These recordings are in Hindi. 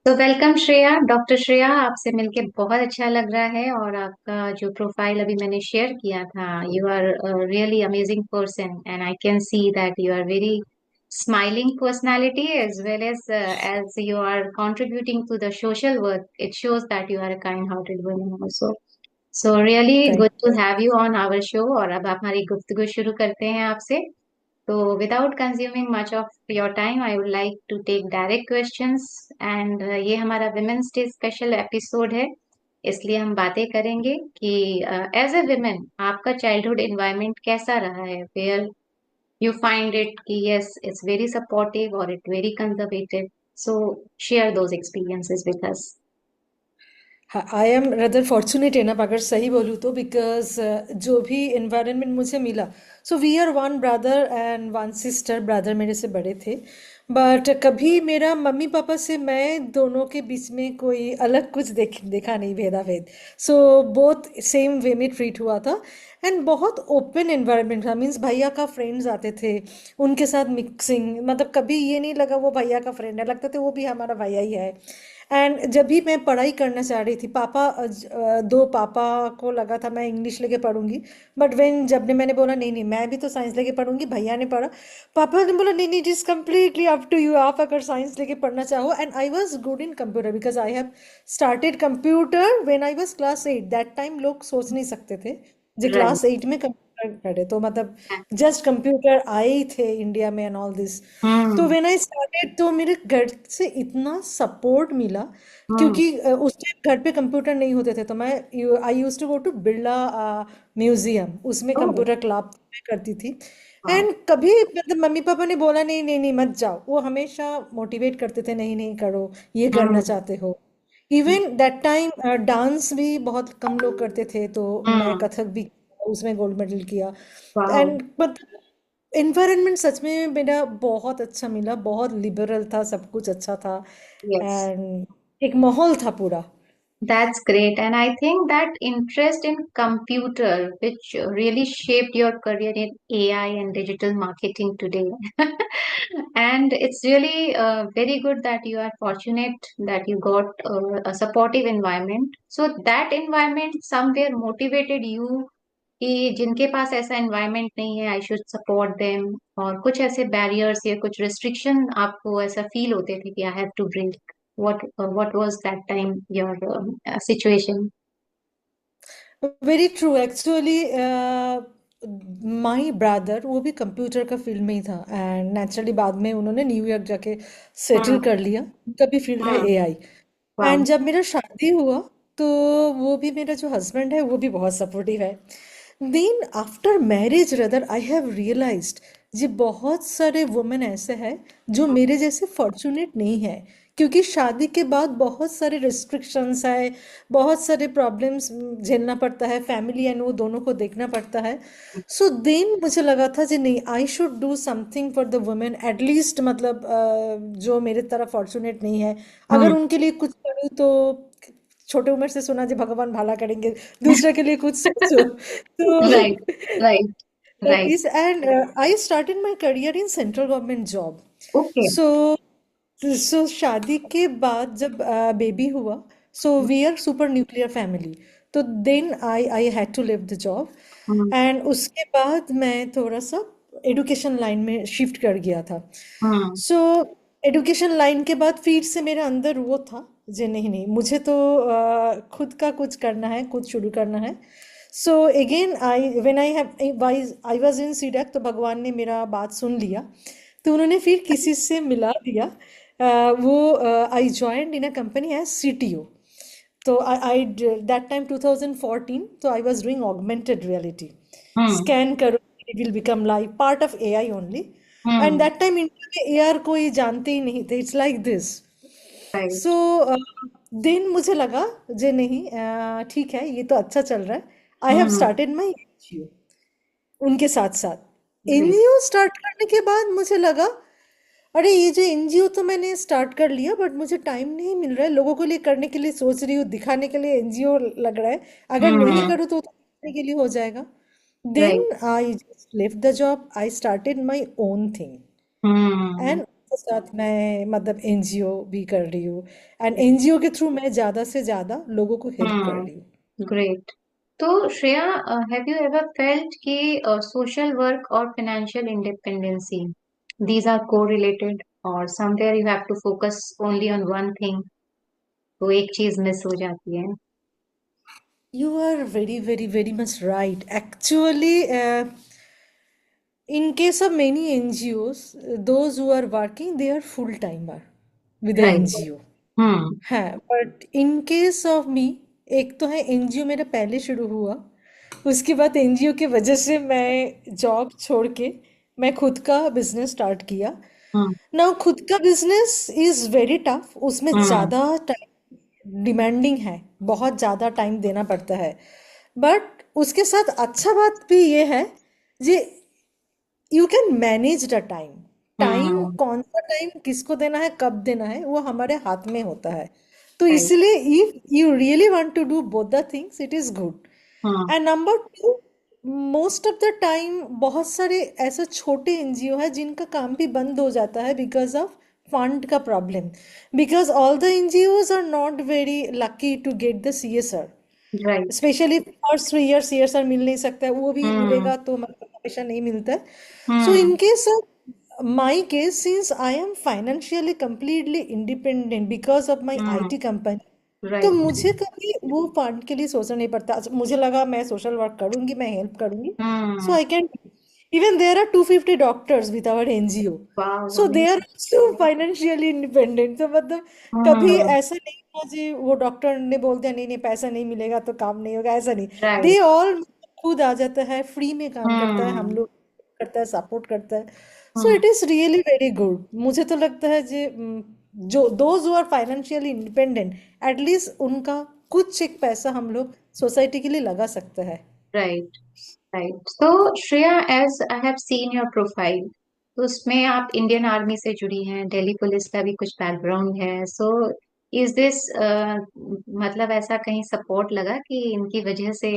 तो वेलकम श्रेया, डॉक्टर श्रेया। आपसे मिलके बहुत अच्छा लग रहा है। और आपका जो प्रोफाइल अभी मैंने शेयर किया था, you are really amazing person and I can see that you are very smiling personality as well as you are contributing to the social work. It shows that you are a kind-hearted woman also. So really thank good to have you on our show। और अब आप हमारी गुफ्तगू शुरू करते हैं आपसे। So, without consuming much of your time, I would like to take direct questions। And ये हमारा Women's Day स्पेशल एपिसोड है, इसलिए हम बातें करेंगे कि एज अ वुमेन आपका चाइल्डहुड एनवायरनमेंट कैसा रहा है, वेयर यू फाइंड इट कि यस इट्स वेरी सपोर्टिव और it very conservative. So share those experiences with us. I am rather fortunate enough अगर सही बोलूँ तो बिकॉज जो भी इन्वायरमेंट मुझे मिला, so we are one brother and one sister. Brother मेरे से बड़े थे, बट कभी मेरा मम्मी पापा से मैं दोनों के बीच में कोई अलग कुछ देखा नहीं, भेदा भेद। सो बोथ सेम वे में ट्रीट हुआ था एंड बहुत ओपन एनवायरनमेंट था। मीन्स भैया का फ्रेंड्स आते थे, उनके साथ मिक्सिंग, मतलब कभी ये नहीं लगा वो भैया का फ्रेंड है, लगता था वो भी हमारा भैया ही है। एंड जब भी मैं पढ़ाई करना चाह रही थी, दो पापा को लगा था मैं इंग्लिश लेके पढ़ूंगी, बट वेन जब ने मैंने बोला नहीं नहीं मैं भी तो साइंस लेके पढ़ूंगी, भैया ने पढ़ा, पापा ने बोला नहीं नहीं it is completely up to you, आप अगर साइंस लेके पढ़ना चाहो। And I was good in computer because I have started computer when I was class 8। That time लोग सोच नहीं सकते थे जो राइट। क्लास 8 में कंप्यूटर करे, तो मतलब जस्ट कंप्यूटर आए ही थे इंडिया में एंड ऑल दिस। तो हम्म। व्हेन आई स्टार्टेड तो मेरे घर से इतना सपोर्ट मिला, हम्म। क्योंकि उस टाइम घर पे कंप्यूटर नहीं होते थे, तो मैं I used to go to Birla museum, उसमें ओह। कंप्यूटर क्लब में करती थी। वाह। एंड कभी मतलब मम्मी पापा ने बोला नहीं नहीं नहीं मत जाओ, वो हमेशा मोटिवेट करते थे, नहीं नहीं करो, ये करना हम्म। चाहते हो। इवन दैट टाइम डांस भी बहुत कम लोग करते थे, तो मैं हम्म। कथक भी उसमें गोल्ड मेडल किया। वाह। एंड मतलब एनवायरनमेंट सच में मेरा बहुत अच्छा मिला, बहुत लिबरल था, सब कुछ अच्छा था यस। एंड एक माहौल था पूरा। That's great. And I think that interest in computer, which really shaped your career in AI and digital marketing today. And it's really very good that you are fortunate that you got a supportive environment. So that environment somewhere motivated you कि जिनके पास ऐसा environment नहीं है, I should support them। और कुछ ऐसे barriers या कुछ restriction आपको ऐसा feel होते थे कि I have to break। What was that time your situation? Very true actually. My brother वो भी कंप्यूटर का फील्ड में ही था एंड नेचुरली बाद में उन्होंने न्यूयॉर्क जाके सेटल हम्म। कर लिया। उनका भी फील्ड है हम्म। एआई। वाह। एंड जब मेरा शादी हुआ, तो वो भी मेरा जो हस्बैंड है वो भी बहुत सपोर्टिव है। Then after marriage rather I have realised जी बहुत सारे वुमेन ऐसे हैं जो मेरे जैसे फॉर्चुनेट नहीं है, क्योंकि शादी के बाद बहुत सारे रिस्ट्रिक्शंस है, बहुत सारे प्रॉब्लम्स झेलना पड़ता है, फैमिली एंड वो दोनों को देखना पड़ता है। सो देन मुझे लगा था जी नहीं, I should do something for the women at least, मतलब जो मेरे तरह फॉर्चुनेट नहीं है, अगर हम्म। उनके लिए कुछ करूँ तो। छोटे उम्र से सुना जी भगवान भला करेंगे, दूसरे के लिए कुछ सोचो। तो right. Right. That right. Is and I started my career in central government job. Okay. So so शादी के बाद जब बेबी हुआ, so we are super nuclear family, तो then I I had to leave the job. Hmm. And उसके बाद मैं थोड़ा सा एडुकेशन लाइन में शिफ्ट कर गया था। हम्म। सो एडुकेशन लाइन के बाद फिर से मेरे अंदर वो था जे नहीं नहीं मुझे तो खुद का कुछ करना है, कुछ शुरू करना है। So again I when I was in CDAC, तो भगवान ने मेरा बात सुन लिया, तो उन्होंने फिर किसी से मिला दिया। वो I joined in a company as CTO. तो आई दैट टाइम 2014, तो I was doing augmented reality, hmm. Scan करो it will become live, part of AI only. And hmm. That time India में एआर कोई जानते ही नहीं थे, it's like this. So right. Then मुझे लगा जे नहीं ठीक है, ये तो अच्छा चल रहा है, I have hmm. Started my NGO. उनके साथ साथ ग्रेट। एनजीओ स्टार्ट करने के बाद मुझे लगा अरे ये जो एनजीओ तो मैंने स्टार्ट कर लिया, बट मुझे टाइम नहीं मिल रहा है, लोगों के लिए करने के लिए सोच रही हूँ, दिखाने के लिए एनजीओ लग रहा है, अगर नहीं हम्म। करूँ तो दिखाने के लिए हो जाएगा। Then right. I just left the job, I started my own thing. Hmm. And के साथ मैं मतलब एनजीओ भी कर रही हूँ, एंड एनजीओ के थ्रू मैं ज्यादा से ज्यादा लोगों को हेल्प कर रही हूँ। ग्रेट। तो Shreya, have you ever felt कि सोशल वर्क और financial independency these are correlated, और somewhere you have to focus only on one thing, तो एक चीज मिस हो जाती है? You are very, very, very much right. Actually, in case of many NGOs, those who are working, they are full timer with the right. NGO. हम्म। हाँ, but in case of me, एक तो है एनजीओ मेरा पहले शुरू हुआ, उसके बाद एनजीओ की वजह से मैं जॉब छोड़ के मैं खुद का बिजनेस स्टार्ट किया। हम्म। ना खुद का बिजनेस इज वेरी टफ, उसमें हम्म। ज़्यादा टाइम डिमांडिंग है, बहुत ज़्यादा टाइम देना पड़ता है। बट उसके साथ अच्छा बात भी ये है जी, you can manage the time. Time hmm. कौन सा टाइम किसको देना है, कब देना है, वो हमारे हाथ में होता है। तो राइट। इसलिए if you really want to do both the things, it is good. Hmm. And number two, most of the time बहुत सारे ऐसे छोटे एनजीओ है जिनका काम भी बंद हो जाता है बिकॉज ऑफ फंड का problem, because all the NGOs are not very lucky to get the CSR, right. Specially first 3 year CSR मिल नहीं सकता है, वो भी हम्म। मिलेगा तो मतलब हमेशा नहीं मिलता है। So hmm. In case of my case, since I am financially completely independent because of my hmm. IT company, तो राइट। मुझे कभी वो फंड के लिए सोचना नहीं पड़ता। अच्छा, मुझे लगा मैं सोशल वर्क करूंगी, मैं हेल्प करूंगी, so hmm. I can. Even there are 250 doctors with our NGO, wow, so they are amazing. Also financially independent. तो मतलब कभी हम्म। ऐसा नहीं हुआ जी वो डॉक्टर ने बोल दिया नहीं नहीं पैसा नहीं मिलेगा तो काम नहीं होगा, ऐसा नहीं। राइट। दे ऑल खुद आ जाता है, फ्री में काम करता है, हम हम्म। लोग करता है, सपोर्ट करता है। So hmm. It is really very good. मुझे तो लगता है जी जो those who are financially independent, at least उनका कुछ एक पैसा हम लोग सोसाइटी के लिए लगा सकते हैं। राइट। राइट। तो Shreya, as I have seen your profile, तो उसमें आप इंडियन आर्मी से जुड़ी हैं, दिल्ली पुलिस का भी कुछ बैकग्राउंड है। सो इज दिस, मतलब ऐसा कहीं सपोर्ट लगा कि इनकी वजह से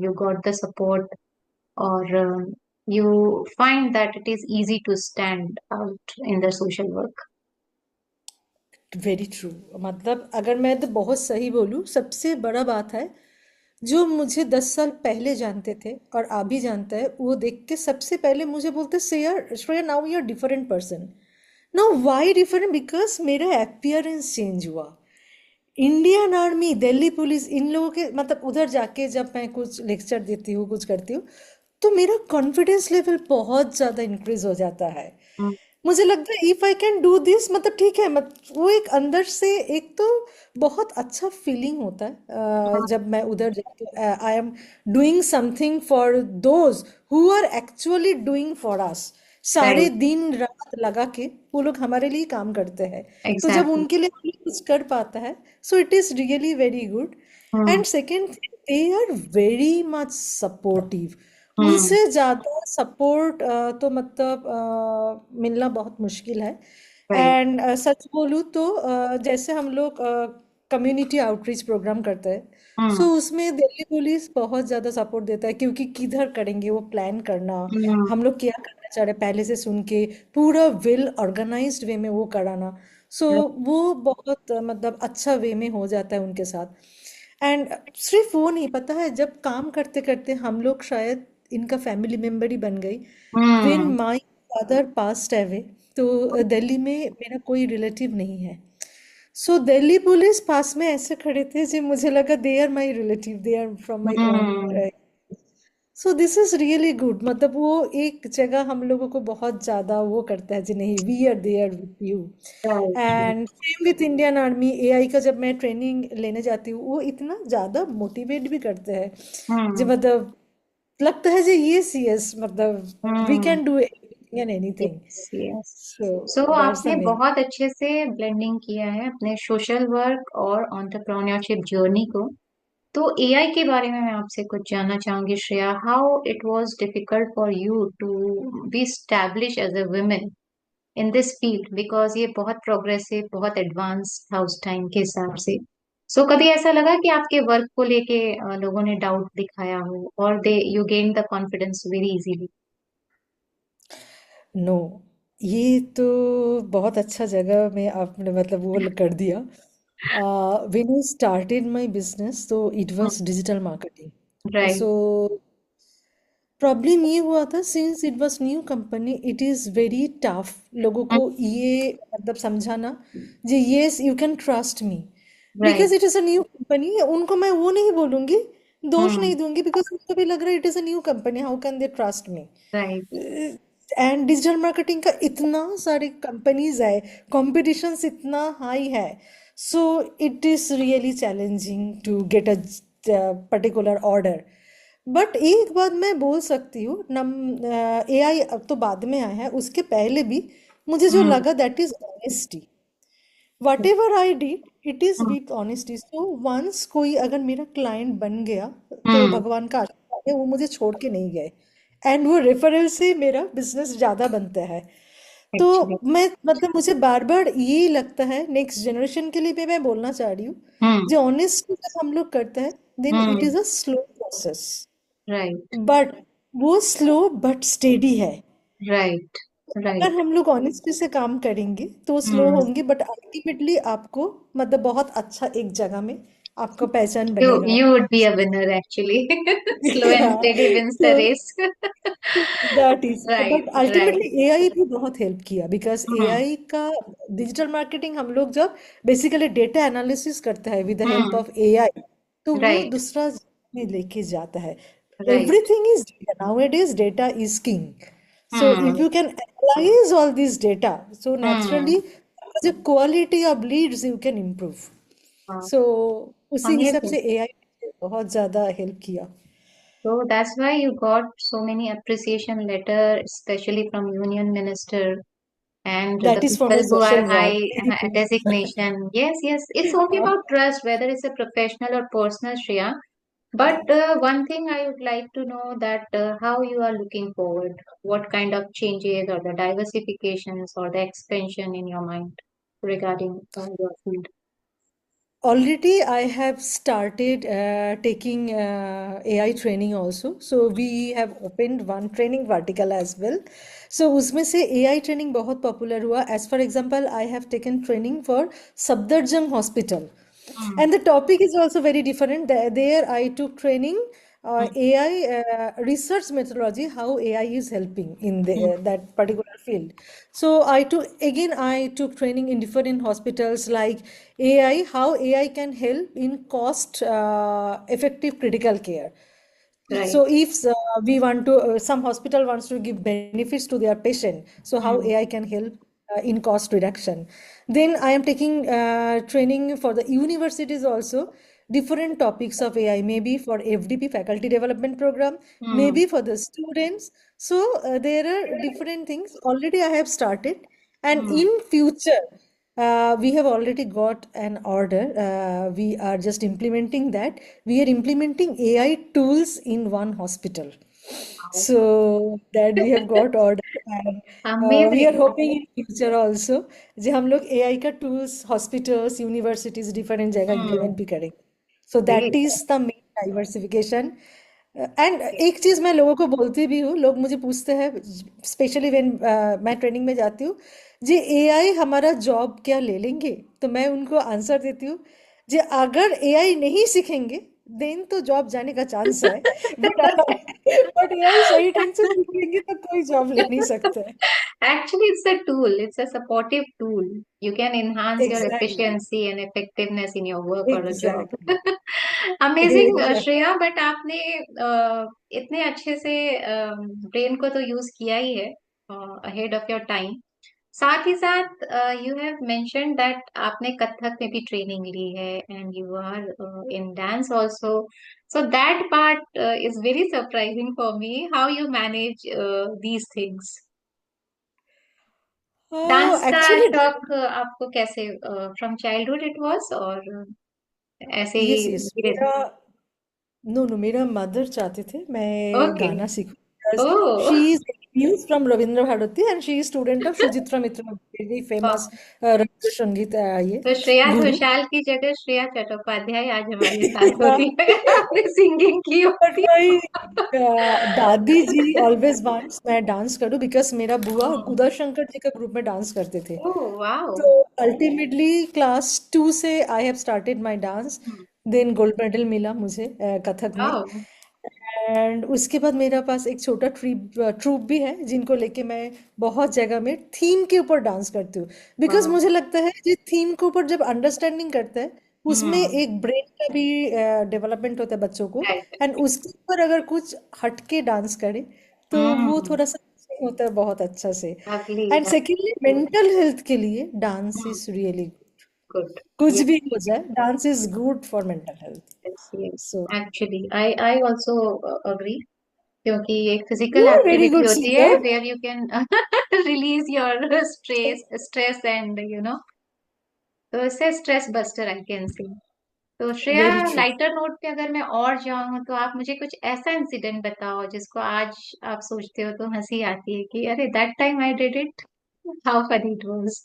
यू गॉट द सपोर्ट, और you find that it is easy to stand out in the social work? Very true. मतलब अगर मैं तो बहुत सही बोलूँ, सबसे बड़ा बात है, जो मुझे 10 साल पहले जानते थे और अभी जानता है, वो देख के सबसे पहले मुझे बोलते Shreya, Shreya now you are different person. Now why different, because मेरा अपीयरेंस चेंज हुआ। इंडियन आर्मी, दिल्ली पुलिस, इन लोगों के मतलब उधर जाके जब मैं कुछ लेक्चर देती हूँ, कुछ करती हूँ, तो मेरा कॉन्फिडेंस लेवल बहुत ज़्यादा इंक्रीज हो जाता है। मुझे लगता है if I can do this, मतलब ठीक है, वो एक अंदर से एक तो बहुत अच्छा फीलिंग होता है जब मैं उधर जाती हूँ, I am doing something for those who are actually doing for us. सारे राइट। दिन रात लगा के वो लोग हमारे लिए काम करते हैं, तो जब एग्जैक्टली। उनके लिए हम लोग कुछ कर पाता है, so it is really very good. Hmm. And second, they are very much supportive. Hmm. उनसे ज़्यादा सपोर्ट तो मतलब मिलना बहुत मुश्किल है। राइट। एंड सच बोलूँ तो जैसे हम लोग कम्युनिटी आउटरीच प्रोग्राम करते हैं, सो हम्म। उसमें दिल्ली पुलिस बहुत ज़्यादा सपोर्ट देता है, क्योंकि किधर करेंगे वो प्लान करना, हम्म। हम लोग क्या करना चाह रहे हैं पहले से सुन के पूरा वेल ऑर्गेनाइज्ड वे में वो कराना। सो वो बहुत मतलब अच्छा वे में हो जाता है उनके साथ। एंड सिर्फ वो नहीं, पता है जब काम करते करते हम लोग शायद इनका फैमिली मेम्बर ही बन गई। When hmm. My father passed away, तो दिल्ली में मेरा कोई रिलेटिव नहीं है। सो दिल्ली पुलिस पास में ऐसे खड़े थे जो मुझे लगा they are my relative, they are from my own. Hmm. So this is really good. मतलब वो एक जगह हम लोगों को बहुत ज्यादा वो करता है जी, नहीं we are there with you. Right. And same with Indian army, AI का जब मैं ट्रेनिंग लेने जाती हूँ, वो इतना ज्यादा मोटिवेट भी करते हैं जी, हम्म। मतलब लगता है जी यस यस, मतलब we hmm. Can do anything and anything. Yes, yes. So so that's आपने अमेजिंग। बहुत अच्छे से ब्लेंडिंग किया है अपने सोशल वर्क और एंटरप्रेन्योरशिप जर्नी को। तो एआई के बारे में मैं आपसे कुछ जानना चाहूंगी Shreya, how it was difficult for you to be establish as a women in this field, because ये बहुत प्रोग्रेसिव, बहुत एडवांस था उस टाइम के हिसाब से। सो कभी ऐसा लगा कि आपके वर्क को लेके लोगों ने डाउट दिखाया हो, और they you gain the confidence very easily? No, ये तो बहुत अच्छा जगह में आपने मतलब वो कर दिया। When I started my business तो it was digital marketing. Right. So problem ये हुआ था, since it was new company it is very tough लोगों को ये मतलब समझाना जी yes you can trust me, right. Because it is a new company. उनको मैं वो नहीं बोलूंगी, दोष हम्म। नहीं दूंगी, बिकॉज उनको भी लग रहा है it is a new company, how can they trust me. Right. And digital marketing का इतना सारे कंपनीज है, कॉम्पिटिशन्स इतना हाई है, so it is really challenging to get a particular order. But एक बात मैं बोल सकती हूँ, नम एआई अब तो बाद में आया है, उसके पहले भी मुझे जो हम्म। लगा that is honesty. Whatever I did it is with honesty. So once कोई अगर मेरा क्लाइंट बन गया तो हम्म। भगवान का आशीर्वाद है, वो मुझे छोड़ के नहीं गए, एंड वो रेफरल से मेरा बिजनेस ज़्यादा बनता है। तो एक्चुअली। मैं मतलब मुझे बार बार ये लगता है, नेक्स्ट जनरेशन के लिए भी मैं बोलना चाह रही हूँ, हम्म। जो ऑनेस्ट जब हम लोग करते हैं then it hmm. Is a slow process, right. But वो स्लो बट स्टेडी है। राइट। अगर राइट। हम लोग ऑनेस्टी से काम करेंगे तो स्लो हम्म। होंगे, बट अल्टीमेटली आपको मतलब बहुत अच्छा एक जगह में आपका पहचान You बनेगा। you would be a winner actually. Slow and Yeah. steady wins the So race. That is, Right. But Right. Ultimately AI भी बहुत हेल्प किया, बिकॉज हम्म। एआई का डिजिटल मार्केटिंग हम लोग जब बेसिकली डेटा एनालिसिस करते हैं with the help hmm. Of AI, तो वो राइट। दूसरा में लेके जाता है। Right. Everything is data, nowadays data is king. So if hmm. You can analyse all this data, so hmm. Naturally जो quality of leads you can improve. सो उसी हिसाब Amazing. से एआई बहुत ज्यादा हेल्प किया। So that's why you got so many appreciation letter, especially from Union Minister and the that is for people my who are social high work. designation. Yes, yes. It's only about trust, whether it's a professional or personal, Shreya. But one thing I would like to know that how you are looking forward, what kind of changes or the diversifications or the expansion in your mind regarding your field. Already, I have started taking AI training also. So we have opened one training vertical as well. So उसमें से AI training बहुत popular हुआ. As for example, I have taken training for Safdarjung Hospital, Hmm. and the topic is also very different. There I took training AI research methodology, how AI is helping in Hmm. that particular field. So I took training in different hospitals like AI, how AI can help in cost effective critical care. Right. So if we want to, some hospital wants to give benefits to their patient, so how Hmm. AI can help in cost reduction. Then I am taking training for the universities also, different topics of AI, maybe for FDP, faculty development program, Hmm. maybe for the students. So there are different things. Already I have started, and Hmm. in future we have already got an order. We are just implementing that. We are implementing AI tools in one hospital. Wow. So that we have got order, and we are Amazing. hoping in future also जे हम लोग AI का tools hospitals, universities different जगह Hmm. implement भी करेंगे. So that Great. is the main diversification. And एक चीज मैं लोगों को बोलती भी हूँ, लोग मुझे पूछते हैं स्पेशली व्हेन मैं ट्रेनिंग में जाती हूँ, जी एआई हमारा जॉब क्या ले लेंगे, तो मैं उनको आंसर देती हूँ जी अगर एआई नहीं सीखेंगे देन तो जॉब जाने का चांस है, बट एआई सही ढंग से सीख लेंगे तो कोई जॉब ले नहीं सकते हैं। Actually, it's a tool. It's a supportive tool. You can enhance your exactly, efficiency and effectiveness in your work or a job. Exactly, Amazing, exactly. Shreya. But आपने इतने अच्छे से ब्रेन को तो यूज किया ही है अहेड ऑफ योर टाइम. साथ ही साथ यू हैव मेंशन दैट आपने कथक में भी ट्रेनिंग ली है and you are in dance also. So that part is very surprising for me how you manage these things. Dance का एक्चुअली शौक आपको कैसे फ्रॉम चाइल्डहुड इट वाज और ऐसे यस ही यस, धीरे मेरा नो नो मेरा मदर चाहते थे मैं धीरे. ओके. गाना सीखूं, oh. She News from Ravindra Bharati, and she is student of Suchitra Mitra, very famous Rabindra Sangeet ये तो श्रेया guru. घोषाल की जगह श्रेया चट्टोपाध्याय आज हमारे साथ होती है। आपने सिंगिंग की बट होती। भाई दादी जी ऑलवेज वांट्स मैं डांस करूं बिकॉज मेरा बुआ उदय शंकर जी के ग्रुप में डांस करते थे. Oh wow. तो अल्टीमेटली क्लास 2 से I have started my dance. Then gold medal मिला मुझे कथक में. वाओ। एंड उसके बाद मेरे पास एक छोटा ट्रूप भी है जिनको लेके मैं बहुत जगह में थीम के ऊपर डांस करती हूँ. Because wow. मुझे लगता है कि थीम के ऊपर जब अंडरस्टैंडिंग करते हैं उसमें हम्म। एक ब्रेन का भी डेवलपमेंट होता है बच्चों को. राइट। एंड उसके ऊपर अगर कुछ हटके डांस करे तो वो हम्म। थोड़ा सा होता है बहुत अच्छा से. Lovely. And secondly mental health के लिए डांस इज रियली गुड। कुछ भी हो यस। जाए dance is good for mental health. Yes yes. So actually I also agree, क्योंकि एक you physical are very activity good होती है singer. Where you can release your stress and तो इससे stress buster I can see. तो Shreya, very true. Lighter note पे अगर मैं और जाऊं तो आप मुझे कुछ ऐसा इंसिडेंट बताओ जिसको आज आप सोचते हो तो हंसी आती है कि अरे that time I did it, how funny it was.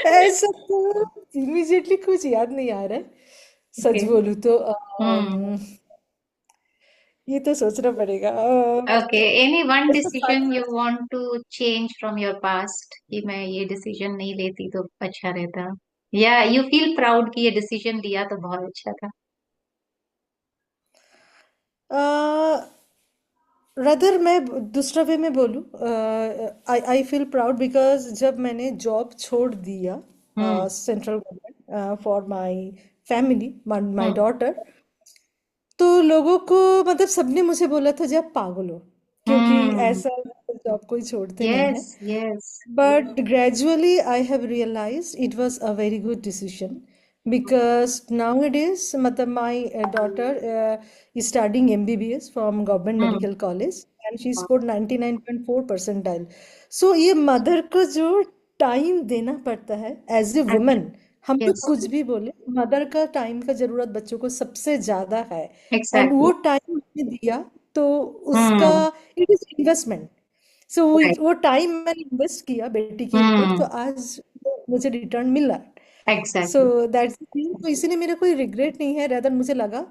ऐसा तो इमीडिएटली कुछ याद नहीं आ रहा है. ओके। सच बोलूं तो हम्म। ये तो सोचना पड़ेगा. ओके, एनी वन ऐसा decision you want to change from your past कि मैं ये डिसीजन नहीं लेती तो अच्छा रहता, या यू फील प्राउड कि ये डिसीजन लिया तो बहुत अच्छा था। रदर मैं दूसरा वे में बोलूँ. I I feel proud because जब मैंने जॉब छोड़ दिया hmm. Central government for my family my hmm. Daughter. तो लोगों को मतलब सबने मुझे बोला था जब पागल हो क्योंकि हम्म। ऐसा जॉब कोई छोड़ते नहीं यस है. Yes. But gradually, I have realized it was a very good decision because nowadays, matlab my daughter is studying MBBS from Government hmm. Medical College and she scored 99.4 percentile. So ये मदर को जो टाइम देना पड़ता है एज ए वुमन, हम लोग यस। कुछ भी बोले मदर का टाइम का जरूरत बच्चों को सबसे ज्यादा है. And exactly. वो टाइम उसने दिया तो उसका hmm. It is investment. So right. वो टाइम मैंने इन्वेस्ट किया बेटी के ऊपर तो हम्म। आज मुझे रिटर्न मिला. So exactly. दैट्स तो इसीलिए मेरा कोई रिग्रेट नहीं है. रादर मुझे लगा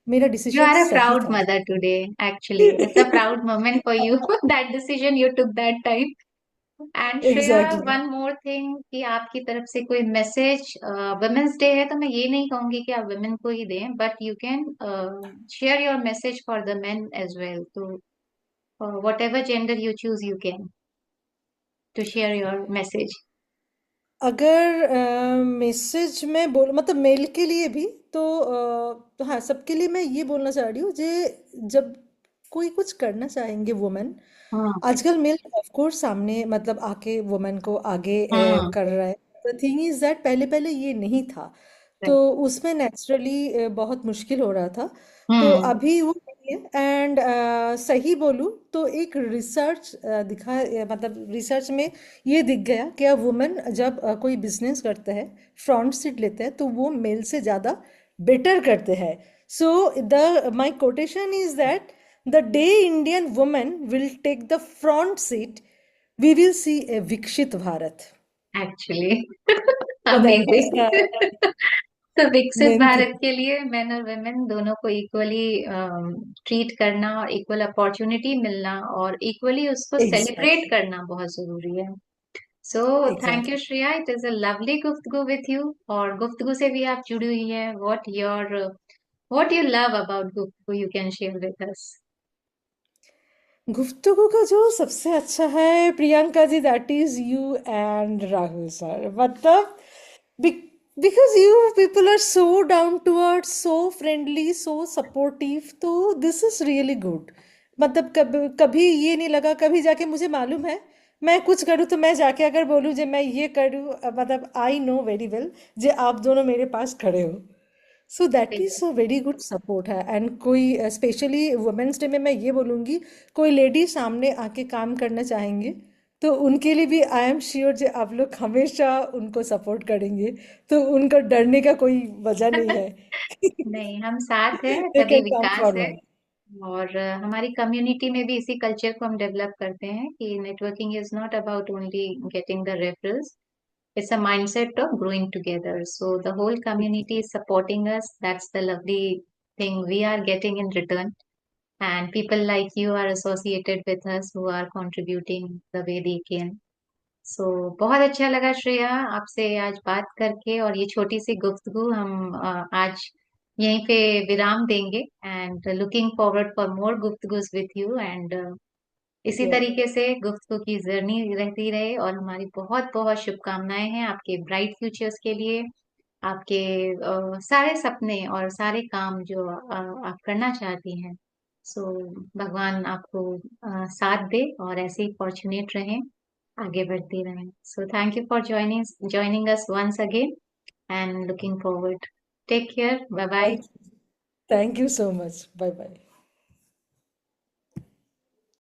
मेरा You डिसीजन are a सही proud था. mother today, actually. It's a proud moment for you, that decision you took that time. And Shreya, exactly. One more thing कि आपकी तरफ से कोई मैसेज, वुमेन्स डे है तो मैं ये नहीं कहूंगी कि आप वुमेन को ही दें, but you can share your message for the men as well, तो whatever gender you choose you can to share your message. अगर मैसेज में बोल मतलब मेल के लिए भी तो हाँ सबके लिए मैं ये बोलना चाह रही हूँ जे जब कोई कुछ करना चाहेंगे वुमेन. हाँ। आजकल मेल ऑफ कोर्स सामने मतलब आके वुमेन को आगे हाँ। कर रहा है. द थिंग इज दैट पहले पहले ये नहीं था तो राइट। उसमें नेचुरली बहुत मुश्किल हो रहा था. तो हम्म। अभी वो नहीं है. एंड सही बोलूँ तो एक रिसर्च मतलब रिसर्च में ये दिख गया कि अब वुमेन जब कोई बिजनेस करते हैं फ्रंट सीट लेते हैं तो वो मेल से ज़्यादा बेटर करते हैं. So the my quotation is that the day Indian women will take the front seat we will see a Viksit Bharat. Actually So that was amazing. the तो विकसित main भारत thing. के लिए मेन और वुमेन दोनों को इक्वली ट्रीट करना और इक्वल अपॉर्चुनिटी मिलना और इक्वली उसको सेलिब्रेट Exactly. करना बहुत जरूरी है। So thank you Exactly. Shreya, it is a lovely Guftagu with you, और गुफ्तगू से भी आप जुड़ी हुई हैं। What you love about Guftagu you can share with us. Guftagu का जो सबसे अच्छा है Priyanka ji that is you and Rahul sir. मतलब because you people are so down to earth so friendly so supportive तो दिस इज रियली गुड. मतलब कभी ये नहीं लगा कभी जाके मुझे मालूम है मैं कुछ करूँ तो मैं जाके अगर बोलूँ जे मैं ये करूँ मतलब आई नो वेरी वेल जे आप दोनों मेरे पास खड़े हो. So that is a very good support है. एंड कोई स्पेशली वुमेंस डे में मैं ये बोलूँगी कोई लेडी सामने आके काम करना चाहेंगे तो उनके लिए भी आई एम श्योर जो आप लोग हमेशा उनको सपोर्ट करेंगे तो उनका डरने का कोई वजह नहीं है. नहीं, हम साथ हैं दे तभी कैन कम विकास है। फॉरवर्ड. और हमारी कम्युनिटी में भी इसी कल्चर को हम डेवलप करते हैं कि networking is not about only getting the referrals, it's a mindset of growing together. So the whole community is supporting us. That's the lovely thing we are getting in return. And people like you are associated with us who are contributing the way they can. So बहुत अच्छा लगा श्रेया आपसे आज बात करके, और ये छोटी सी गुफ्तगू हम आज यहीं पे विराम देंगे, and looking forward for more Guftagus with you, and इसी Yeah. तरीके से गुफ्तगू की जर्नी रहती रहे, और हमारी बहुत बहुत शुभकामनाएं हैं आपके ब्राइट फ्यूचर्स के लिए, आपके सारे सपने और सारे काम जो आप करना चाहती हैं। सो भगवान आपको साथ दे और ऐसे ही फॉर्चुनेट रहें, आगे बढ़ती रहें। So thank you for joining us once again, and looking forward. Take care, bye bye. Thank you. Thank you so much. Bye bye.